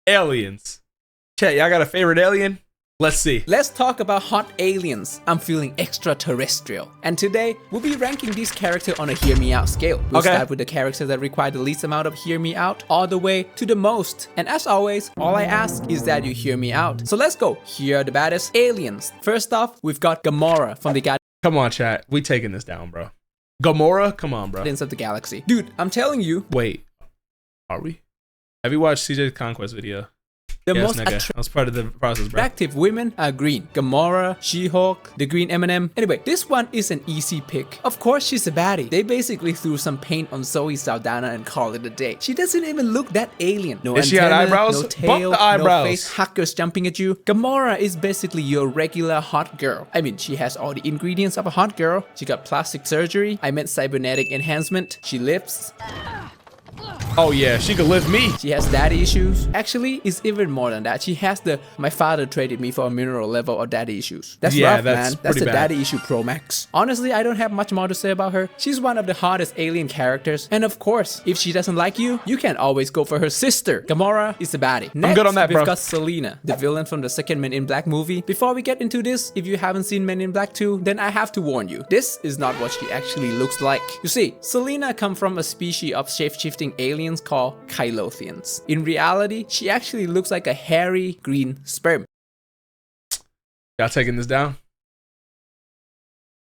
aliens. Chat, y'all got a favorite alien? Let's see. Let's talk about hot aliens. I'm feeling extraterrestrial. And today, we'll be ranking this character on a hear me out scale. We'll start with the character that require the least amount of hear me out, all the way to the most. And as always, all I ask is that you hear me out. So let's go. Here are the baddest aliens. First off, we've got Gamora from the Come on, chat. We taking this down, bro. Gamora? Come on, bro. Guardians of the Galaxy. Dude, I'm telling you. Wait. Are we? Have you watched CJ's Conquest video? The yes, most that was part of the process, bro. attractive women are green. Gamora, She-Hulk, the green M&M. Anyway, this one is an easy pick. Of course, she's a baddie. They basically threw some paint on Zoe Saldana and called it a day. She doesn't even look that alien. No Is antenna, she got eyebrows? no tail, Bump the eyebrows. no face, hackers jumping at you. Gamora is basically your regular hot girl. I mean, she has all the ingredients of a hot girl. She got plastic surgery. I meant cybernetic enhancement. She lifts. Oh yeah, she could lift me. She has daddy issues. Actually, it's even more than that. She has the my father traded me for a mineral level of daddy issues. That's rough, man. That's the daddy issue pro max. Honestly, I don't have much more to say about her. She's one of the hottest alien characters. And of course, if she doesn't like you, you can always go for her sister. Gamora is the baddie. Next, I'm good on that, bro. We've got Selena, the villain from the second Men in Black movie. Before we get into this, if you haven't seen Men in Black 2, then I have to warn you. This is not what she actually looks like. You see, Selena comes from a species of shape-shifting aliens called Kylothians. In reality, she actually looks like a hairy green sperm. Y'all taking this down?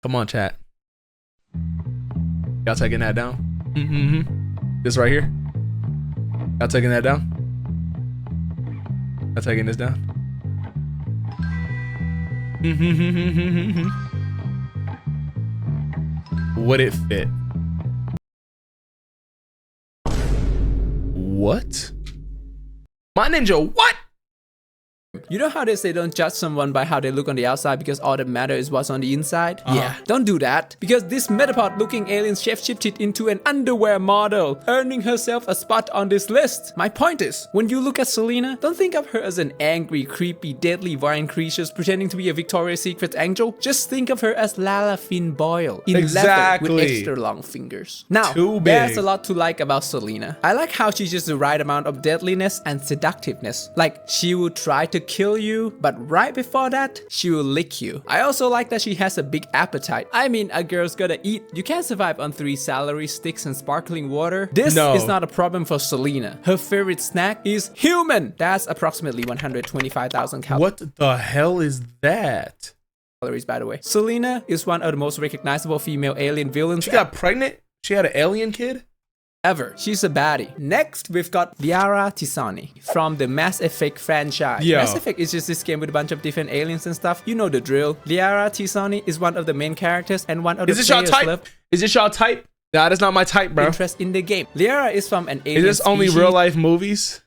Come on, chat. Y'all taking that down? This right here? Y'all taking that down? Y'all taking this down? Would it fit? What? My ninja, what? You know how they say don't judge someone by how they look on the outside because all that matters is what's on the inside? Yeah, don't do that. Because this Metapod looking alien shifted into an underwear model, earning herself a spot on this list. My point is, when you look at Selena, don't think of her as an angry, creepy, deadly vine creature pretending to be a Victoria's Secret angel. Just think of her as Lala Finn Boyle in leather with extra long fingers. Now, there's a lot to like about Selena. I like how she's just the right amount of deadliness and seductiveness. Like, she would try to kill you, but right before that, she will lick you. I also like that she has a big appetite. I mean, a girl's gotta eat. You can't survive on 3 celery sticks and sparkling water. This is not a problem for Selena. Her favorite snack is human. That's approximately 125,000 calories. What the hell is that? By the way, Selena is one of the most recognizable female alien villains. She got pregnant? She had an alien kid? Ever. She's a baddie. Next, we've got Liara Tisani from the Mass Effect franchise. Yo. Mass Effect is just this game with a bunch of different aliens and stuff. You know the drill. Liara Tisani is one of the main characters and one of the players left. Is this y'all type? Nah, that's not my type, bro. Interest in the game. Liara is from an alien Is this only real life movies?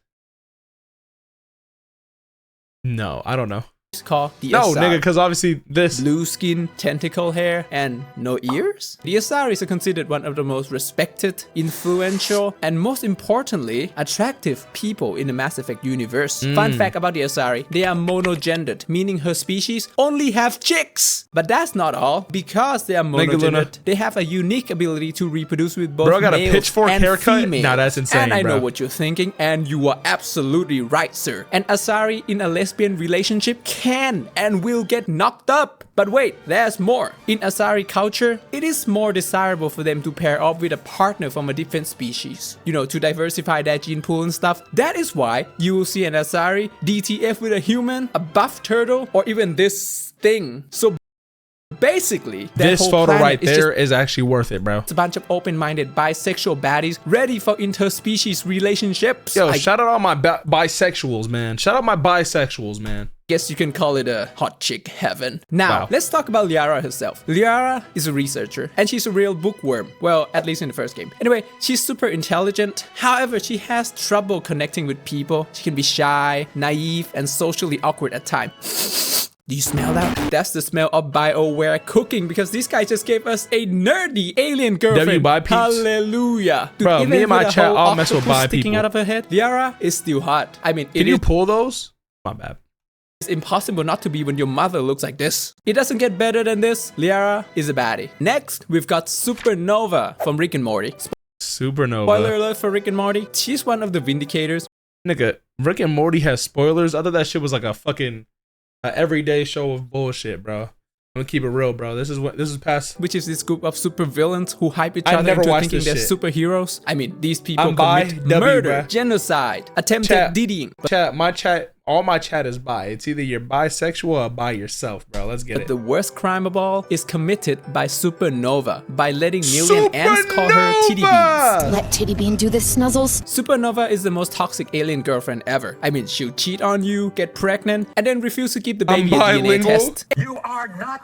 No, I don't know. It's called the No, Asari. nigga, because obviously this Blue skin, tentacle hair, and no ears? The Asaris are considered one of the most respected, influential, and most importantly, attractive people in the Mass Effect universe. Fun fact about the Asari, they are monogendered, meaning her species only have chicks. But that's not all. Because they are monogendered, they have a unique ability to reproduce with both bro got a males pitchfork and haircut? females. Nah, that's insane, And I bro. know what you're thinking, and you are absolutely right, sir. An Asari in a lesbian relationship can and will get knocked up. But wait, there's more. In Asari culture, it is more desirable for them to pair up with a partner from a different species. You know, to diversify their gene pool and stuff. That is why you will see an Asari DTF with a human, a buff turtle, or even this thing. So basically, this photo right there is actually worth it, bro. It's a bunch of open-minded bisexual baddies ready for interspecies relationships. Yo, shout out all my bisexuals, man. Shout out my bisexuals, man. Guess you can call it a hot chick heaven. Now, let's talk about Liara herself. Liara is a researcher, and she's a real bookworm. Well, at least in the first game. Anyway, she's super intelligent. However, she has trouble connecting with people. She can be shy, naive, and socially awkward at times. Do you smell that? That's the smell of BioWare cooking, because these guys just gave us a nerdy alien girlfriend. Hallelujah. Dude, bro, me and my chat all mess with bi sticking people. out of her head. Liara is still hot. I mean, can you pull those? My bad. It's impossible not to be when your mother looks like this. It doesn't get better than this. Liara is a baddie. Next, we've got Supernova from Rick and Morty. Supernova. Spoiler alert for Rick and Morty. She's one of the Vindicators. Nigga, Rick and Morty has spoilers. I thought that shit was like a fucking everyday show of bullshit, bro. I'm gonna keep it real, bro. This is past. Which is this group of super villains who hype each other into thinking they're superheroes. I mean, these people commit murder, genocide, attempted DDing. All my chat is bi. It's either you're bisexual or bi yourself, bro. Let's get it. But the worst crime of all is committed by Supernova by letting million ants call her Titty Beans. Let Titty Bean do this, Snuzzles. Supernova is the most toxic alien girlfriend ever. I mean, she'll cheat on you, get pregnant, and then refuse to keep the baby a DNA test. You are not.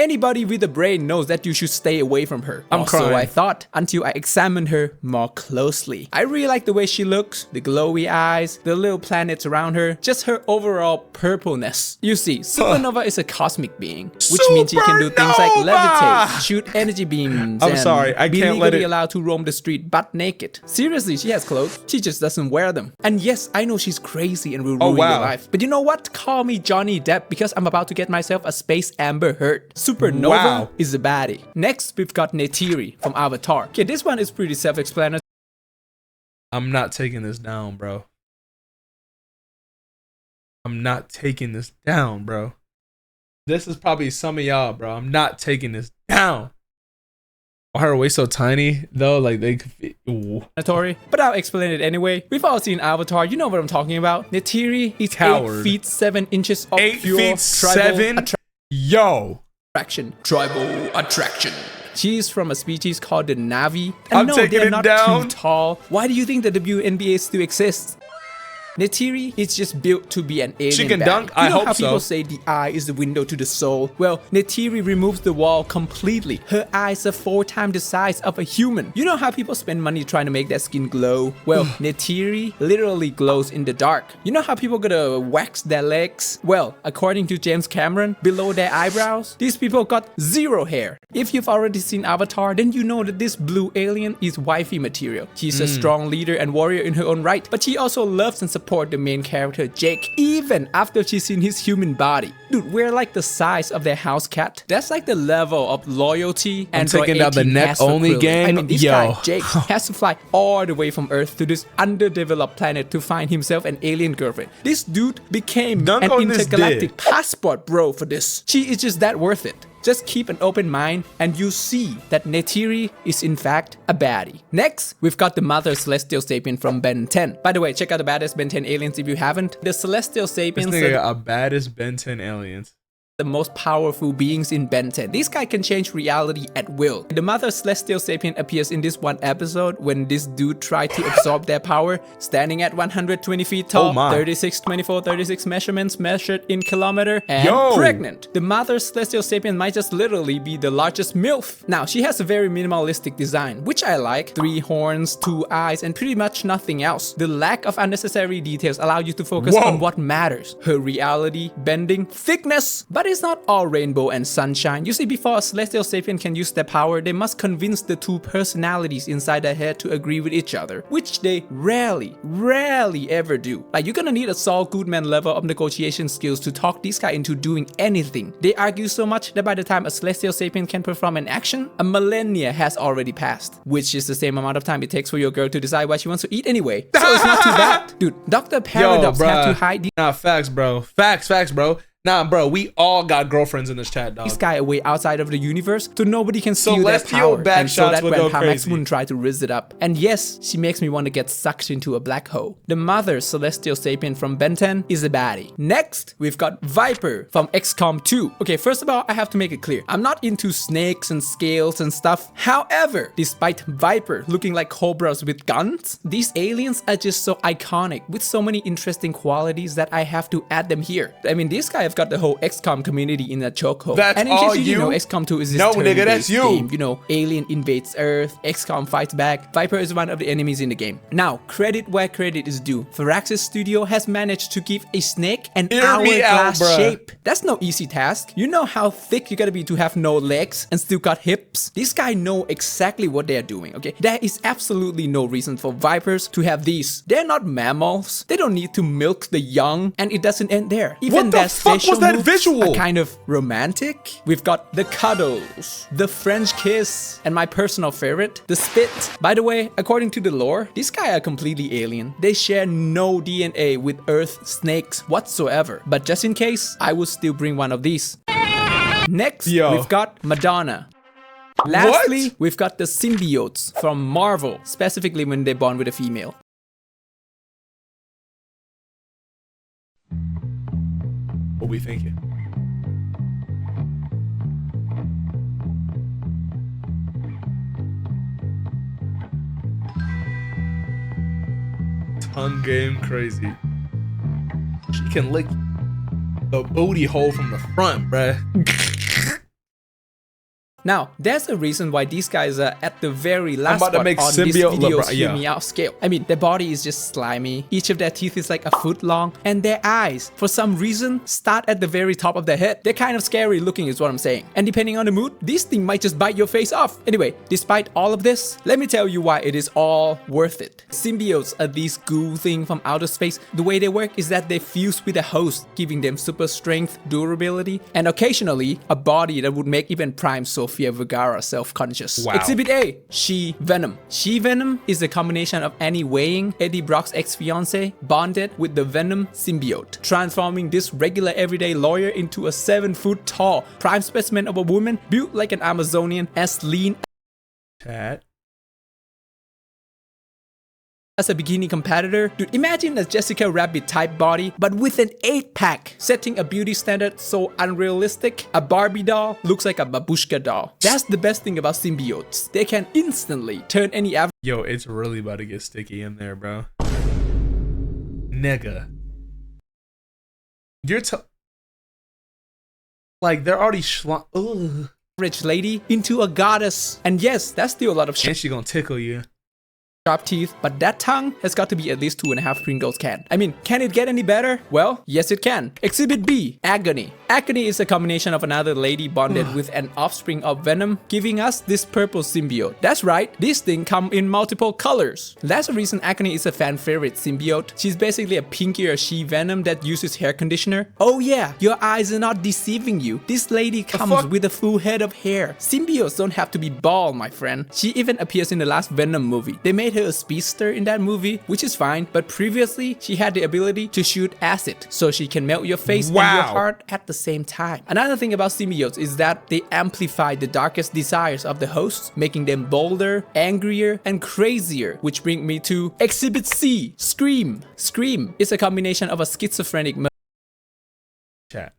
Anybody with a brain knows that you should stay away from her. I'm crying. So I thought until I examined her more closely. I really like the way she looks, the glowy eyes, the little planets around her, just her overall purpleness. You see, Supernova is a cosmic being, which means she can do things like levitate, shoot energy beams, I'm sorry, I can't let it. Be allowed to roam the street butt naked. Seriously, she has clothes, she just doesn't wear them. And yes, I know she's crazy and will ruin your life. But you know what? Call me Johnny Depp because I'm about to get myself a space Amber Heard. Supernova is a baddie. Next, we've got Neytiri from Avatar. Okay, this one is pretty self-explanatory. I'm not taking this down, bro. I'm not taking this down, bro. This is probably some of y'all, bro. I'm not taking this down. Why are her waist so tiny, though? Like, they could be... But I'll explain it anyway. We've all seen Avatar. You know what I'm talking about. Neytiri is 8 feet 7 inches of 8 pure feet 7? Yo! Tribal attraction. She's from a species called the Navi. And I'm no, they're not down. too tall. Why do you think the WNBA still exists? Neytiri is just built to be an alien. She can baddie. dunk? You know I hope how so. people say the eye is the window to the soul? Well, Neytiri removes the wall completely. Her eyes are 4 times the size of a human. You know how people spend money trying to make their skin glow? Well, Neytiri literally glows in the dark. You know how people gotta wax their legs? Well, according to James Cameron, below their eyebrows, these people got 0 hair. If you've already seen Avatar, then you know that this blue alien is wifey material. She's a strong leader and warrior in her own right, but she also loves and supports the main character Jake, even after she's seen his human body. Dude, we're like the size of their house cat. That's like the level of loyalty and taking down the neck only game. I mean, this guy, Jake, has to fly all the way from Earth to this underdeveloped planet to find himself an alien girlfriend. This dude became an intergalactic passport bro for this. She is just that worth it. Just keep an open mind and you see that Neytiri is in fact a baddie. Next, we've got the Mother Celestial Sapien from Ben 10. By the way, check out the baddest Ben 10 aliens if you haven't. The Celestial Sapiens are baddest Ben 10 aliens. The most powerful beings in Ben 10. This guy can change reality at will. The Mother Celestial Sapien appears in this one episode when this dude tried to absorb their power, standing at 120 feet tall, 36 measurements measured in kilometer, and pregnant. The Mother Celestial Sapien might just literally be the largest MILF. Now, she has a very minimalistic design, which I like. 3 horns, 2 eyes, and pretty much nothing else. The lack of unnecessary details allow you to focus on what matters. Her reality, bending, thickness. But it's not all rainbow and sunshine. You see, before a Celestial Sapien can use their power, they must convince the 2 personalities inside their head to agree with each other, which they rarely ever do. Like, you're gonna need a Saul Goodman level of negotiation skills to talk this guy into doing anything. They argue so much that by the time a Celestial Sapien can perform an action, a millennia has already passed, which is the same amount of time it takes for your girl to decide what she wants to eat anyway. So it's not too bad. Dude, Dr. Paradox have to hide Nah, facts, bro. Facts, bro. Nah, bro, we all got girlfriends in this chat, dog. This guy away outside of the universe so nobody can steal their power. And so that Grandpa Max wouldn't try to rizz it up. And yes, she makes me want to get sucked into a black hole. The Mother Celestial Sapien from Ben 10 is a baddie. Next, we've got Viper from XCOM 2. Okay, first of all, I have to make it clear. I'm not into snakes and scales and stuff. However, despite Viper looking like cobras with guns, these aliens are just so iconic with so many interesting qualities that I have to add them here. I mean, this guy got the whole XCOM community in a chokehold. That's and in all case you know, XCOM 2 is this turn-based game. You know, alien invades Earth, XCOM fights back. Viper is one of the enemies in the game. Now, credit where credit is due. Firaxis Studio has managed to give a snake an hourglass shape. That's no easy task. You know how thick you gotta be to have no legs and still got hips? This guy know exactly what they're doing, okay? There is absolutely no reason for Vipers to have these. They're not mammals. They don't need to milk the young, and it doesn't end there. Even their fish was that moves visual? are kind of romantic. We've got the cuddles, the French kiss, and my personal favorite, the spit. By the way, according to the lore, these guys are completely alien. They share no DNA with Earth snakes whatsoever. But just in case, I would still bring one of these. Next, we've got Madonna. Lastly, we've got the Symbiotes from Marvel, specifically when they bond with a female. What we thinking? Tongue game crazy. She can lick the booty hole from the front, bruh. Now, there's a reason why these guys are at the very last about to spot make on this symbiote video's Hear Me Out scale. I mean, their body is just slimy. Each of their teeth is like a foot long. And their eyes, for some reason, start at the very top of their head. They're kind of scary looking is what I'm saying. And depending on the mood, this thing might just bite your face off. Anyway, despite all of this, let me tell you why it is all worth it. Symbiotes are these goo thing from outer space. The way they work is that they fuse with a host, giving them super strength, durability, and occasionally a body that would make even Prime Sofia Vergara self-conscious. Wow. Exhibit A, She-Venom. She-Venom is a combination of Annie Weighing, Eddie Brock's ex-fiance, bonded with the Venom symbiote, transforming this regular everyday lawyer into a 7-foot tall prime specimen of a woman built like an Amazonian, as lean Chat. as a bikini competitor. Dude, imagine a Jessica Rabbit type body, but with an 8-pack, setting a beauty standard so unrealistic. A Barbie doll looks like a babushka doll. That's the best thing about symbiotes. They can instantly turn any average. Yo, it's really about to get sticky in there, bro. Nigga. You're like, they're already Rich lady into a goddess. And yes, that's still a lot of and she gonna tickle you. sharp teeth, but that tongue has got to be at least 2.5 Pringles can. I mean, can it get any better? Well, yes it can. Exhibit B, Agony. Agony is a combination of another lady bonded with an offspring of Venom, giving us this purple symbiote. That's right, this thing come in multiple colors. That's the reason Agony is a fan favorite symbiote. She's basically a pinkier she-Venom that uses hair conditioner. Oh yeah, your eyes are not deceiving you. This lady comes with a full head of hair. Symbiotes don't have to be bald, my friend. She even appears in the last Venom movie. They made her a speedster in that movie, which is fine, but previously she had the ability to shoot acid, so she can melt your face and your heart at the same time. Another thing about symbiotes is that they amplify the darkest desires of the hosts, making them bolder, angrier, and crazier, which brings me to Exhibit C, Scream. Scream is a combination of a schizophrenic Chat.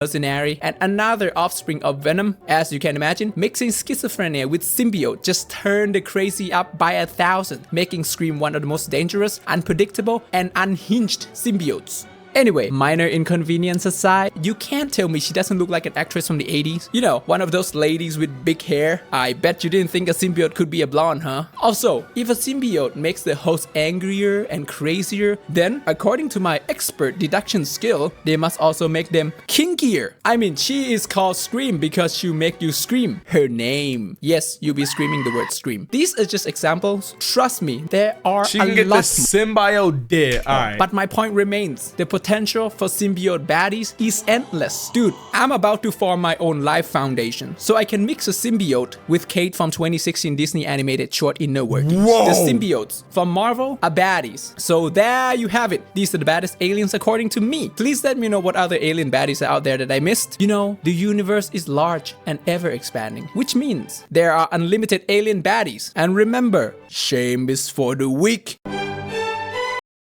mercenary and another offspring of Venom. As you can imagine, mixing schizophrenia with symbiote just turned the crazy up by 1,000, making Scream one of the most dangerous, unpredictable, and unhinged symbiotes. Anyway, minor inconvenience aside, you can't tell me she doesn't look like an actress from the 80s. You know, one of those ladies with big hair. I bet you didn't think a symbiote could be a blonde, huh? Also, if a symbiote makes the host angrier and crazier, then, according to my expert deduction skill, they must also make them kinkier. I mean, she is called Scream because she'll make you scream her name. Yes, you'll be screaming the word scream. These are just examples. Trust me, there are She can get the symbiote dead. Alright. But my point remains. The potential for symbiote baddies is endless. Dude, I'm about to form my own life foundation, so I can mix a symbiote with Kate from 2016 Disney animated short Inner Workings. The symbiotes from Marvel are baddies. So there you have it. These are the baddest aliens according to me. Please let me know what other alien baddies are out there that I missed. You know, the universe is large and ever expanding, which means there are unlimited alien baddies. And remember, shame is for the weak.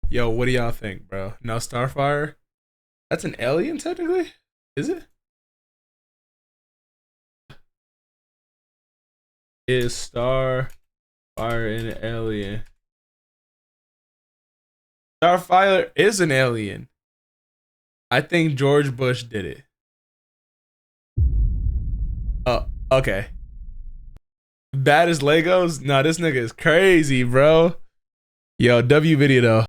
Yo, what do y'all think, bro? No, Starfire? That's an alien, technically? Is it? Is Starfire an alien? Starfire is an alien. I think George Bush did it. Oh, okay. Baddest Legos? Nah, this nigga is crazy, bro. Yo, W video though.